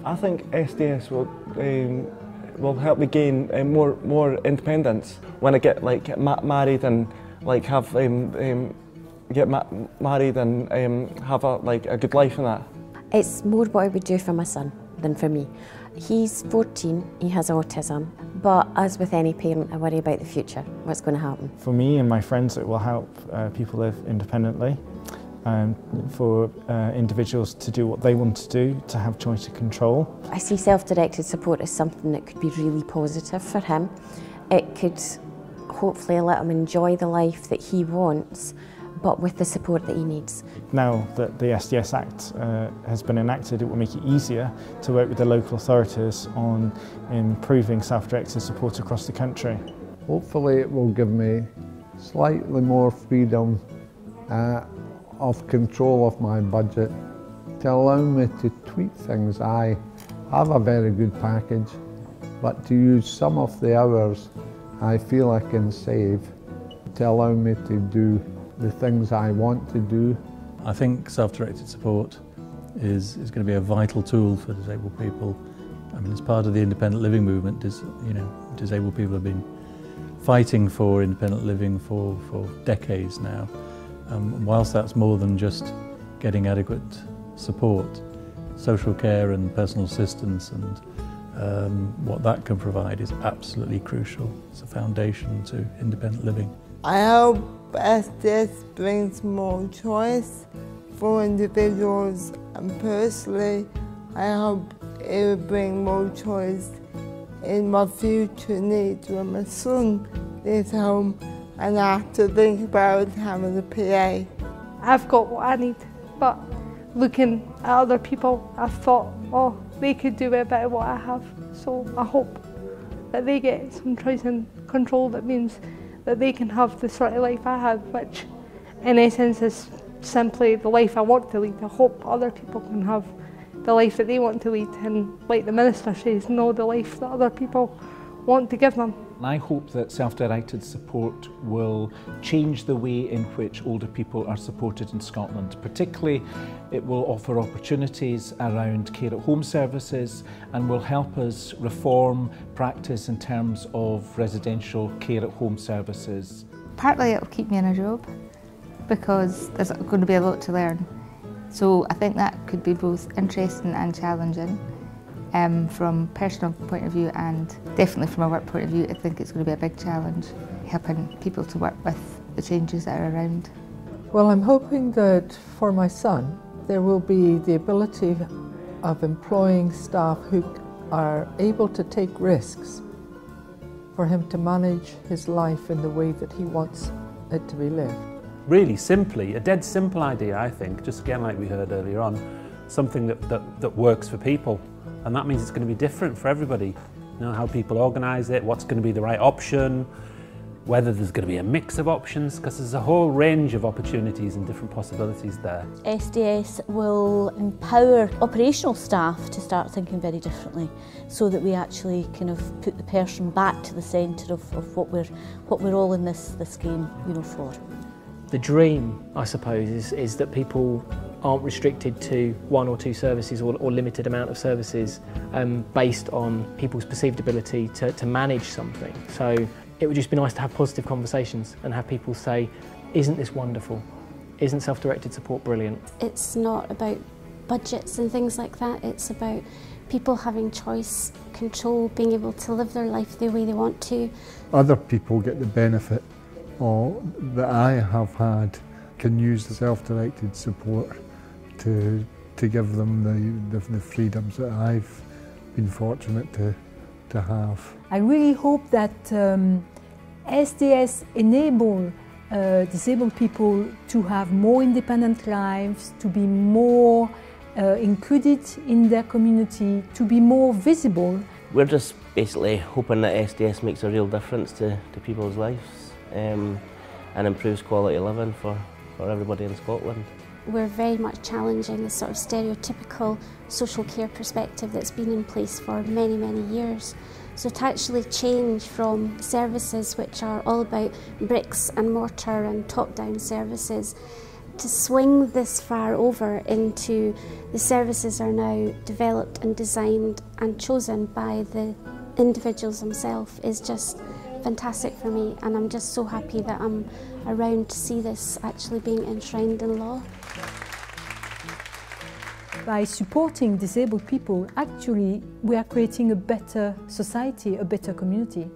I think SDS will help me gain more independence when I get married and have married and have a good life and that. It's more what I would do for my son than for me. He's 14, he has autism, but as with any parent, I worry about the future, what's going to happen. For me and my friends, it will help people live independently, for individuals to do what they want to do, to have choice and control. I see self-directed support as something that could be really positive for him. It could hopefully let him enjoy the life that he wants, but with the support that he needs. Now that the SDS Act has been enacted, it will make it easier to work with the local authorities on improving self-directed support across the country. Hopefully it will give me slightly more freedom of control of my budget to allow me to tweak things. I have a very good package, but to use some of the hours I feel I can save to allow me to do the things I want to do. I think self-directed support is going to be a vital tool for disabled people. I mean, as part of the independent living movement, disabled people have been fighting for independent living for decades now. Whilst that's more than just getting adequate support, social care and personal assistance and what that can provide is absolutely crucial. It's a foundation to independent living. I hope SDS brings more choice for individuals, and personally I hope it will bring more choice in my future needs when my son is home and I have to think about having a PA. I've got what I need, but looking at other people, I've thought, oh, they could do it better what I have. So I hope that they get some choice and control that means that they can have the sort of life I had, which in essence is simply the life I want to lead. I hope other people can have the life that they want to lead, and like the Minister says, know the life that other people want to give them. I hope that self-directed support will change the way in which older people are supported in Scotland. Particularly, it will offer opportunities around care at home services and will help us reform practice in terms of residential care at home services. Partly it will keep me in a job because there's going to be a lot to learn. So I think that could be both interesting and challenging. From a personal point of view and definitely from a work point of view, I think it's going to be a big challenge, helping people to work with the changes that are around. Well, I'm hoping that for my son there will be the ability of employing staff who are able to take risks for him to manage his life in the way that he wants it to be lived. Really simply, a dead simple idea, I think, just again like we heard earlier on, something that works for people. And that means it's going to be different for everybody. You know, how people organise it, what's going to be the right option, whether there's going to be a mix of options, because there's a whole range of opportunities and different possibilities there. SDS will empower operational staff to start thinking very differently, so that we actually kind of put the person back to the centre of what we're all in this game, for. The dream, I suppose, is that people aren't restricted to one or two services or limited amount of services based on people's perceived ability to manage something. So it would just be nice to have positive conversations and have people say, isn't this wonderful? Isn't self-directed support brilliant? It's not about budgets and things like that. It's about people having choice, control, being able to live their life the way they want to. Other people get the benefit that I have had, can use the self-directed support to give them the freedoms that I've been fortunate to have. I really hope that SDS enable disabled people to have more independent lives, to be more included in their community, to be more visible. We're just basically hoping that SDS makes a real difference to people's lives and improves quality of living for everybody in Scotland. We're very much challenging the sort of stereotypical social care perspective that's been in place for many, many years. So to actually change from services which are all about bricks and mortar and top-down services to swing this far over into the services are now developed and designed and chosen by the individuals themselves is just fantastic for me, and I'm just so happy that I'm around to see this actually being enshrined in law. By supporting disabled people, actually we are creating a better society, a better community.